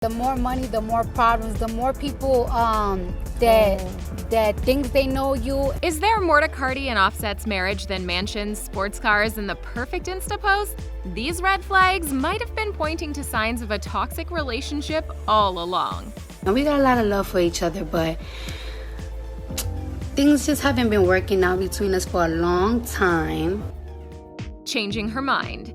The more money, the more problems, the more people that thinks they know you. Is there more to Cardi and Offset's marriage than mansions, sports cars, and the perfect Insta post? These red flags might have been pointing to signs of a toxic relationship all along. And we got a lot of love for each other, but things just haven't been working out between us for a long time. Changing her mind.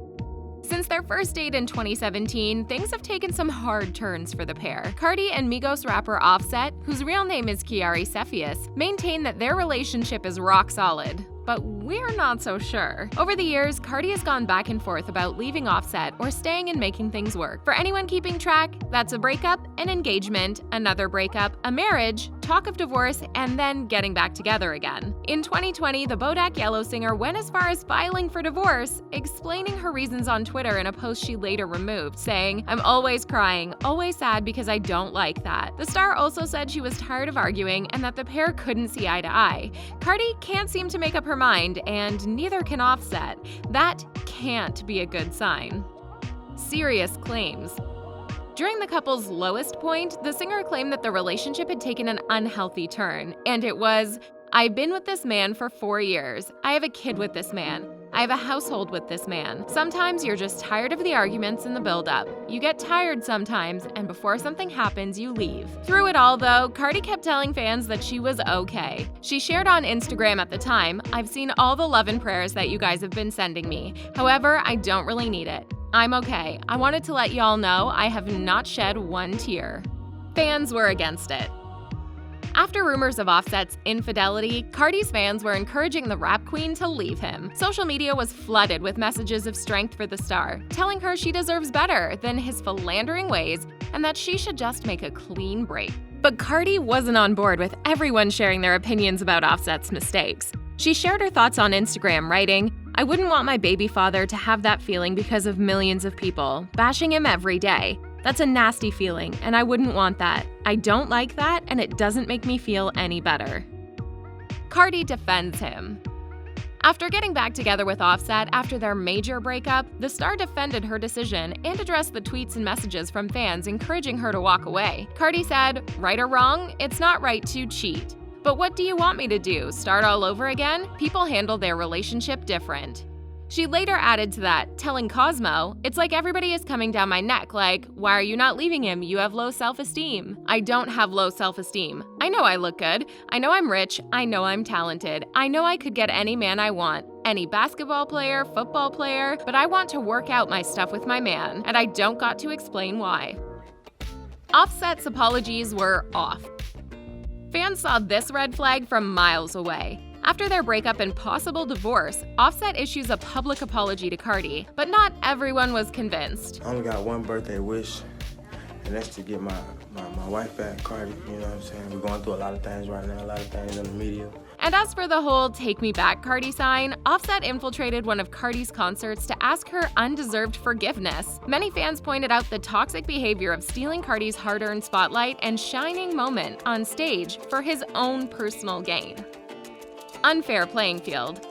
Since their first date in 2017, things have taken some hard turns for the pair. Cardi and Migos rapper Offset, whose real name is Kiari Cephus, maintain that their relationship is rock solid. But we're not so sure. Over the years, Cardi has gone back and forth about leaving Offset or staying and making things work. For anyone keeping track, that's a breakup, an engagement, another breakup, a marriage, talk of divorce, and then getting back together again. In 2020, the Bodak Yellow singer went as far as filing for divorce, explaining her reasons on Twitter in a post she later removed, saying, "I'm always crying, always sad because I don't like that." The star also said she was tired of arguing and that the pair couldn't see eye to eye. Cardi can't seem to make up her mind, and neither can Offset. That can't be a good sign. Serious claims. During the couple's lowest point, the singer claimed that the relationship had taken an unhealthy turn, and it was, "I've been with this man for 4 years. I have a kid with this man. I have a household with this man. Sometimes you're just tired of the arguments and the buildup. You get tired sometimes, and before something happens, you leave." Through it all, though, Cardi kept telling fans that she was okay. She shared on Instagram at the time, "I've seen all the love and prayers that you guys have been sending me. However, I don't really need it. I'm okay. I wanted to let y'all know I have not shed one tear." Fans were against it. After rumors of Offset's infidelity, Cardi's fans were encouraging the rap queen to leave him. Social media was flooded with messages of strength for the star, telling her she deserves better than his philandering ways and that she should just make a clean break. But Cardi wasn't on board with everyone sharing their opinions about Offset's mistakes. She shared her thoughts on Instagram, writing, "I wouldn't want my baby father to have that feeling because of millions of people, bashing him every day. That's a nasty feeling, and I wouldn't want that. I don't like that, and it doesn't make me feel any better." Cardi defends him. After getting back together with Offset after their major breakup, the star defended her decision and addressed the tweets and messages from fans encouraging her to walk away. Cardi said, "Right or wrong, it's not right to cheat. But what do you want me to do? Start all over again? People handle their relationship different." She later added to that, telling Cosmo, "It's like everybody is coming down my neck, like, why are you not leaving him? You have low self-esteem." I don't have low self-esteem. I know I look good. I know I'm rich. I know I'm talented. I know I could get any man I want. Any basketball player, football player, but I want to work out my stuff with my man, and I don't got to explain why. Offset's apologies were off. Fans saw this red flag from miles away. After their breakup and possible divorce, Offset issues a public apology to Cardi, but not everyone was convinced. I only got one birthday wish, and that's to get my wife back, Cardi. You know what I'm saying? We're going through a lot of things right now, a lot of things in the media. And as for the whole "take me back" Cardi sign, Offset infiltrated one of Cardi's concerts to ask her undeserved forgiveness. Many fans pointed out the toxic behavior of stealing Cardi's hard-earned spotlight and shining moment on stage for his own personal gain. Unfair playing field.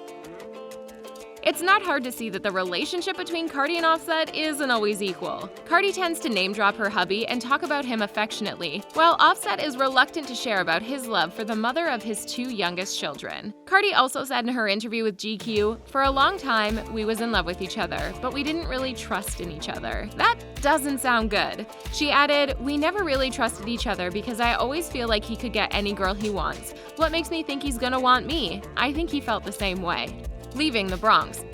It's not hard to see that the relationship between Cardi and Offset isn't always equal. Cardi tends to name-drop her hubby and talk about him affectionately, while Offset is reluctant to share about his love for the mother of his 2 youngest children. Cardi also said in her interview with GQ, "For a long time, we was in love with each other, but we didn't really trust in each other." That doesn't sound good. She added, "We never really trusted each other because I always feel like he could get any girl he wants. What makes me think he's gonna want me? I think he felt the same way." Leaving the Bronx.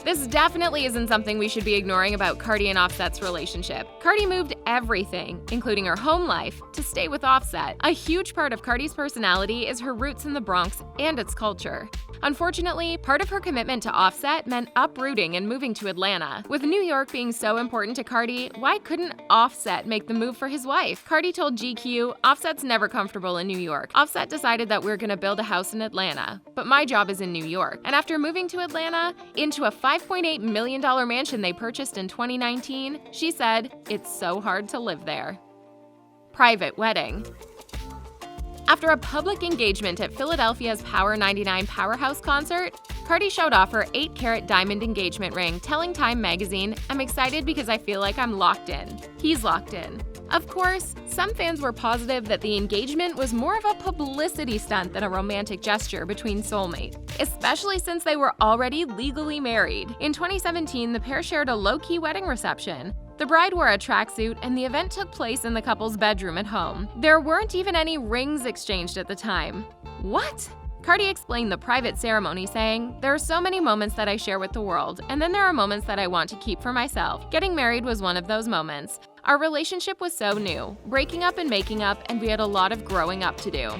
This definitely isn't something we should be ignoring about Cardi and Offset's relationship. Cardi moved everything, including her home life, to stay with Offset. A huge part of Cardi's personality is her roots in the Bronx and its culture. Unfortunately, part of her commitment to Offset meant uprooting and moving to Atlanta. With New York being so important to Cardi, why couldn't Offset make the move for his wife? Cardi told GQ, "Offset's never comfortable in New York. Offset decided that we're gonna build a house in Atlanta, but my job is in New York." And after moving to Atlanta, into a $5.8 million mansion they purchased in 2019, she said, "It's so hard to live there." Private wedding. After a public engagement at Philadelphia's Power 99 Powerhouse concert, Cardi showed off her 8-carat diamond engagement ring, telling Time magazine, "I'm excited because I feel like I'm locked in." He's locked in. Of course, some fans were positive that the engagement was more of a publicity stunt than a romantic gesture between soulmates, especially since they were already legally married. In 2017, the pair shared a low-key wedding reception. The bride wore a tracksuit, and the event took place in the couple's bedroom at home. There weren't even any rings exchanged at the time. What? Cardi explained the private ceremony, saying, "There are so many moments that I share with the world, and then there are moments that I want to keep for myself. Getting married was one of those moments. Our relationship was so new, breaking up and making up, and we had a lot of growing up to do."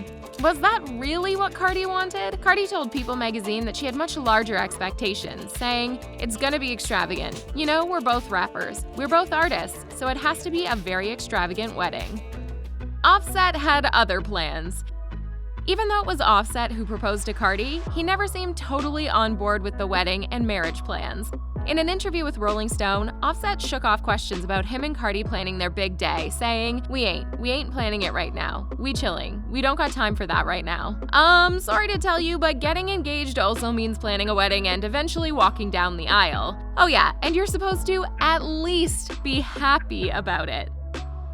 Was that really what Cardi wanted? Cardi told People magazine that she had much larger expectations, saying, "It's gonna be extravagant. You know, we're both rappers. We're both artists, so it has to be a very extravagant wedding." Offset had other plans. Even though it was Offset who proposed to Cardi, he never seemed totally on board with the wedding and marriage plans. In an interview with Rolling Stone, Offset shook off questions about him and Cardi planning their big day, saying, We ain't planning it right now. We chilling. We don't got time for that right now. Sorry to tell you, but getting engaged also means planning a wedding and eventually walking down the aisle. Oh yeah, and you're supposed to at least be happy about it.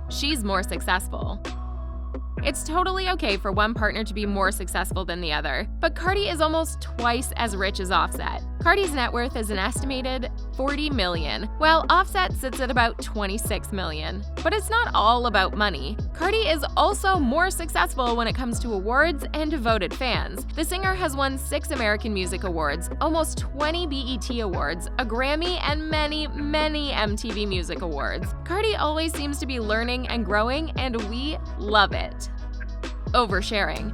She's more successful. It's totally okay for one partner to be more successful than the other, but Cardi is almost twice as rich as Offset. Cardi's net worth is an estimated $40 million, while Offset sits at about $26 million. But it's not all about money. Cardi is also more successful when it comes to awards and devoted fans. The singer has won 6 American Music Awards, almost 20 BET Awards, a Grammy, and many, many MTV Music Awards. Cardi always seems to be learning and growing, and we love it. Oversharing.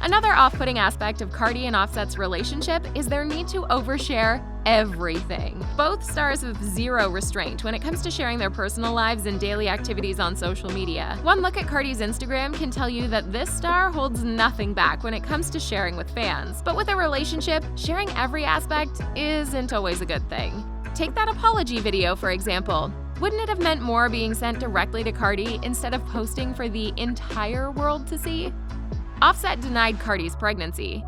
Another off-putting aspect of Cardi and Offset's relationship is their need to overshare everything. Both stars have zero restraint when it comes to sharing their personal lives and daily activities on social media. One look at Cardi's Instagram can tell you that this star holds nothing back when it comes to sharing with fans. But with a relationship, sharing every aspect isn't always a good thing. Take that apology video, for example. Wouldn't it have meant more being sent directly to Cardi instead of posting for the entire world to see? Offset denied Cardi's pregnancy.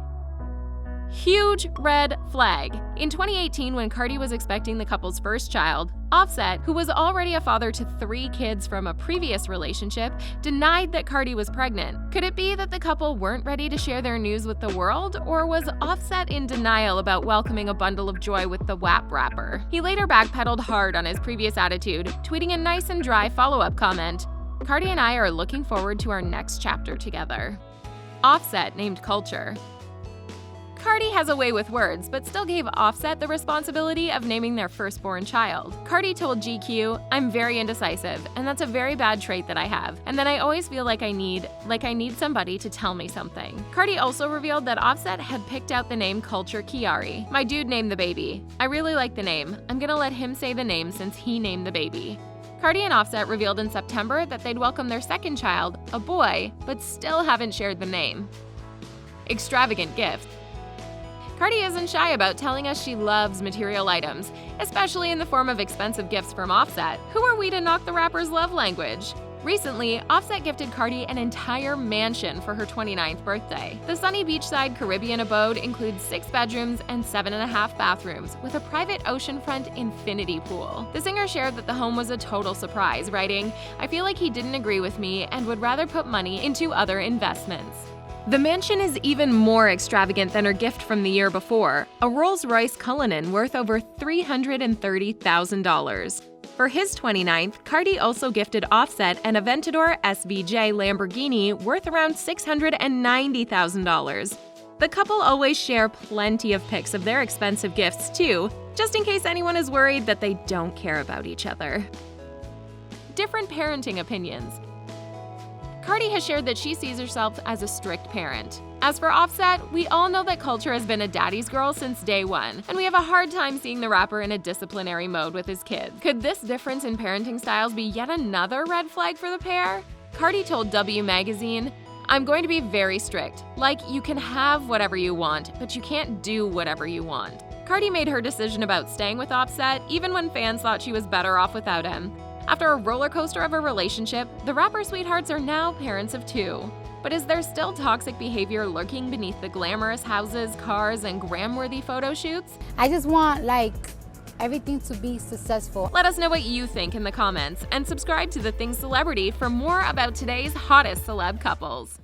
Huge red flag. In 2018, when Cardi was expecting the couple's first child, Offset, who was already a father to 3 kids from a previous relationship, denied that Cardi was pregnant. Could it be that the couple weren't ready to share their news with the world, or was Offset in denial about welcoming a bundle of joy with the WAP rapper? He later backpedaled hard on his previous attitude, tweeting a nice and dry follow-up comment, "Cardi and I are looking forward to our next chapter together." Offset named Kulture. Cardi has a way with words, but still gave Offset the responsibility of naming their firstborn child. Cardi told GQ, "I'm very indecisive, and that's a very bad trait that I have, and then I always feel like I need somebody to tell me something." Cardi also revealed that Offset had picked out the name Kulture Kiari. "My dude named the baby. I really like the name. I'm gonna let him say the name since he named the baby." Cardi and Offset revealed in September that they'd welcome their second child, a boy, but still haven't shared the name. Extravagant Gifts. Cardi isn't shy about telling us she loves material items, especially in the form of expensive gifts from Offset. Who are we to knock the rapper's love language? Recently, Offset gifted Cardi an entire mansion for her 29th birthday. The sunny beachside Caribbean abode includes 6 bedrooms and 7.5 bathrooms, with a private oceanfront infinity pool. The singer shared that the home was a total surprise, writing, "I feel like he didn't agree with me and would rather put money into other investments." The mansion is even more extravagant than her gift from the year before, a Rolls-Royce Cullinan worth over $330,000. For his 29th, Cardi also gifted Offset an Aventador SVJ Lamborghini worth around $690,000. The couple always share plenty of pics of their expensive gifts too, just in case anyone is worried that they don't care about each other. Different parenting opinions. Cardi has shared that she sees herself as a strict parent. As for Offset, we all know that Kulture has been a daddy's girl since day one, and we have a hard time seeing the rapper in a disciplinary mode with his kids. Could this difference in parenting styles be yet another red flag for the pair? Cardi told W magazine, "I'm going to be very strict. Like, you can have whatever you want, but you can't do whatever you want." Cardi made her decision about staying with Offset even when fans thought she was better off without him. After a roller coaster of a relationship, the rapper sweethearts are now parents of 2. But is there still toxic behavior lurking beneath the glamorous houses, cars, and gram-worthy photo shoots? I just want, like, everything to be successful. Let us know what you think in the comments, and subscribe to The Thing Celebrity for more about today's hottest celeb couples.